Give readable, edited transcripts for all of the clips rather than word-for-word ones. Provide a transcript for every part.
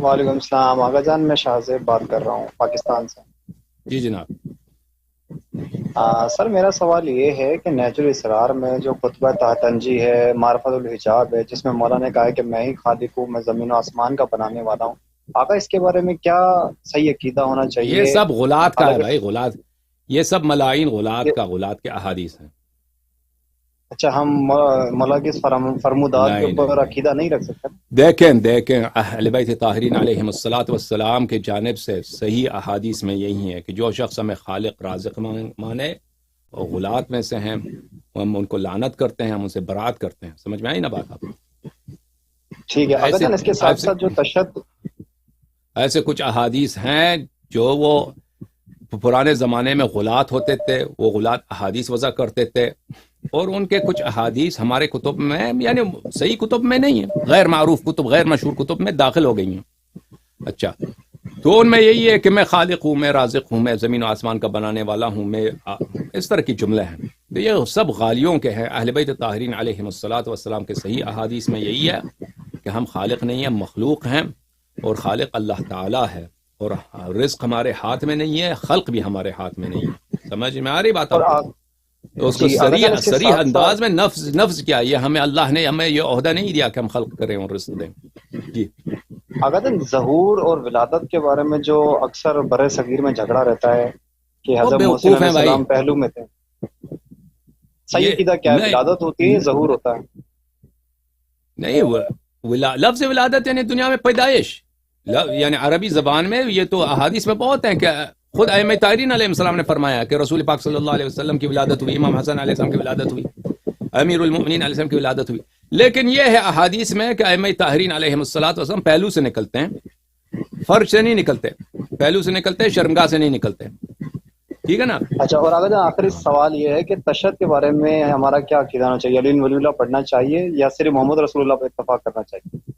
وعلیکم السلام آغا جان، میں شاہ زیب بات کر رہا ہوں پاکستان سے۔ جی جناب۔ سر میرا سوال یہ ہے کہ نیچر اسرار میں جو خطبہ تہتنجی ہے، معرفت الحجاب ہے، جس میں مولا نے کہا ہے کہ میں ہی خالق ہوں، میں زمین و آسمان کا بنانے والا ہوں، آقا اس کے بارے میں کیا صحیح عقیدہ ہونا یہ چاہیے؟ سب غلات کا ہے حالانکہ بھائی، غلات، یہ سب ملائن غلات کا، غلات کے احادیث ہیں۔ اچھا، ہم مولا کی فرمودات کے نہیں نہیں اوپر نہیں، عقیدہ نہیں رکھ سکتے؟ دیکھیں اہل بیت طاہرین علیہم الصلاۃ والسلام کی جانب سے صحیح احادیث میں یہی ہے کہ جو شخص ہمیں خالق رازق مانے اور غلات میں سے ہیں، ہم ان کو لعنت کرتے ہیں، ہم ان سے برات کرتے ہیں۔ سمجھ میں آئی نا بات آپ کو؟ ٹھیک ہے آقا ایسے جان، اس کے ساتھ ایسے ساتھ جو تشدد، ایسے کچھ احادیث ہیں جو وہ پرانے زمانے میں غلات ہوتے تھے، وہ غلات احادیث وضع کرتے تھے، اور ان کے کچھ احادیث ہمارے کتب میں، یعنی صحیح کتب میں نہیں ہیں، غیر معروف کتب، غیر مشہور کتب میں داخل ہو گئی ہیں۔ اچھا، تو ان میں یہی ہے کہ میں خالق ہوں، میں رازق ہوں، میں زمین و آسمان کا بنانے والا ہوں، میں اس طرح کی جملے ہیں۔ تو یہ سب غالیوں کے ہیں۔ اہل بیت طاہرین علیہم الصلاۃ والسلام کے صحیح احادیث میں یہی ہے کہ ہم خالق نہیں ہیں، مخلوق ہیں، اور خالق اللہ تعالی ہے، اور رزق ہمارے ہاتھ میں نہیں ہے، خلق بھی ہمارے ہاتھ میں نہیں ہے۔ سمجھ میں آ رہی بات اور آپ کو؟ تو اس کو جی آقا جان اس کے صریح ساتھ انداز ساتھ میں نفس کیا یہ ہمیں اللہ نے ہمیں یہ عہدہ نہیں دیا کہ ہم خلق کریں اور رزق دیں۔ جی آقا جان، ظہور اور ولادت کے بارے میں جو اکثر بر صغیر میں جھگڑا رہتا ہے کہ وہ حضرت محسن بیوقوف علیہ ہیں بھائی، السلام پہلو میں تھے، صحیح یہ عقیدہ کیا ہے؟ نہیں ولادت ہوتی ہے، ظہور ہوتا ہے؟ نہیں لفظ ولادت یعنی دنیا میں پیدائش، یعنی عربی زبان میں یہ تو احادیث میں بہت ہیں کہ خود ائمہ طاہرین علیہ السلام نے فرمایا کہ رسول پاک صلی اللہ علیہ وسلم کی ولادت ہوئی، امام حسن علیہ السلام کی ولادت ہوئی، امیر المؤمنین علیہ السلام کی ولادت ہوئی۔ لیکن یہ ہے احادیث میں کہ ائمہ طاہرین علیہ السلام پہلو سے نکلتے ہیں، فرج سے نہیں نکلتے، پہلو سے نکلتے ہیں، شرمگاہ سے نہیں نکلتے۔ ٹھیک ہے نا؟ اچھا، اور آقا جان آخری سوال یہ ہے کہ تشہد کے بارے میں ہمارا کیا عقیدہ ہونا چاہیے؟ علی ولی اللہ پڑھنا چاہیے یا صرف محمد رسول اللہ پہ اتفاق کرنا چاہیے؟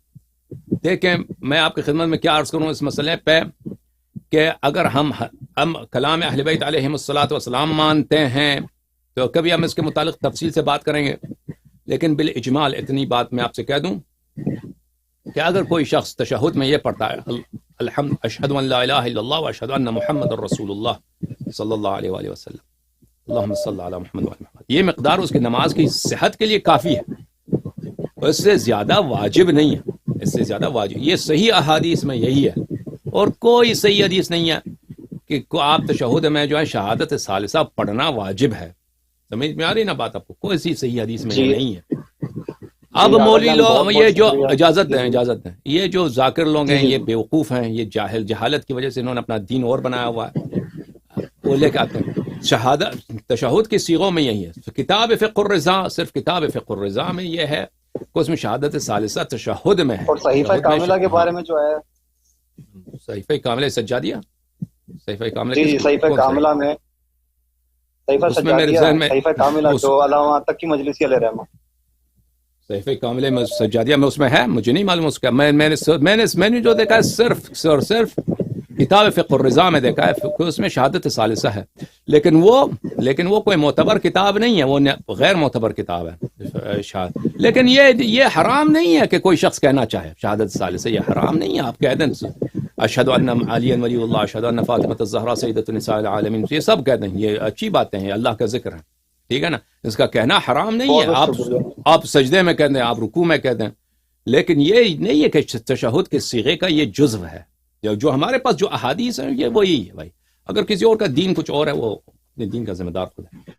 دیکھیں میں آپ کی خدمت میں کیا عرض کروں اس مسئلے پہ کہ اگر ہم کلام اہل بیت علیہم الصلاۃ والسلام مانتے ہیں تو کبھی ہم اس کے متعلق تفصیل سے بات کریں گے، لیکن بالاجمال اتنی بات میں آپ سے کہہ دوں کہ اگر کوئی شخص تشہد میں یہ پڑھتا ہے الحمد اشہد ان لا الہ الا اللہ واشہد ان محمد الرسول اللہ صلی اللہ علیہ وآلہ وسلم اللہم صلی علی محمد وعلی محمد، یہ مقدار اس کی نماز کی صحت کے لیے کافی ہے، اس سے زیادہ واجب نہیں ہے، اس سے زیادہ واجب، یہ صحیح احادیث میں یہی ہے، اور کوئی صحیح حدیث نہیں ہے کہ آپ تشہد میں جو ہے شہادت ثالثہ پڑھنا واجب ہے۔ سمجھ میں آ رہی نا بات آپ کو؟ کوئی صحیح حدیث میں جی یہ نہیں ہے۔ اب آقا مولوی جان لوگ بہت یہ بہت جو شکریہ۔ اجازت جی دیں، یہ جو ذاکر لوگ جی ہیں جی یہ بیوقوف ہیں، یہ جہالت کی وجہ سے انہوں نے اپنا دین اور بنایا ہوا ہے، وہ لے کے آتے ہیں شہادت تشہد کی صیغوں میں یہی ہے۔ کتاب فقہ الرضا، صرف کتاب فقہ الرضا میں یہ ہے کہ اس میں شہادت ثالثہ تشہد میں ہے، اور صحیفہ تشہد میں کاملہ کے ہاں، بارے میں جو ہے؟ صحیفہ کاملہ سجادیہ، صحیفہ کاملہ جی کس جی، کو صحیفہ کون سا ہے؟ کاملہ میں صحیفہ اس میں میرے سجادیہ، ذہن میں صحیفہ کاملہ اس جو علامہ تقی مجلسی علیہ رحمہ۔ صحیفہ کاملہ میں سجادیہ میں اس میں ہے، مجھے نہیں معلوم اس کا، میں نے جو دیکھا ہے صرف اور صرف کتاب فقہ الرضا میں دیکھا ہے کہ اس میں شہادت ثالثہ ہے، لیکن وہ کوئی معتبر کتاب نہیں ہے، وہ غیر معتبر کتاب ہے لیکن یہ حرام نہیں ہے کہ کوئی شخص کہنا چاہے شہادت ثالثہ، یہ حرام نہیں ہے، آپ کہہ دیں اشہد ان علی ولی اللہ، اشہد ان فاطمہ الزہرا سیدۃ النساء العالمین، یہ سب کہہ دیں، یہ اچھی باتیں ہیں، اللہ کا ذکر ہے، ٹھیک ہے نا، اس کا کہنا حرام نہیں بہت ہے، بہت شکریہ۔ آپ سجدے میں کہہ دیں، آپ رکوع میں کہہ دیں، لیکن یہ نہیں ہے کہ تشہد کے صیغے کا یہ جزو ہے، جو ہمارے پاس جو احادیث ہیں یہ وہی ہے بھائی، اگر کسی اور کا دین کچھ اور ہے وہ اپنے دین کا ذمہ دار خود ہے۔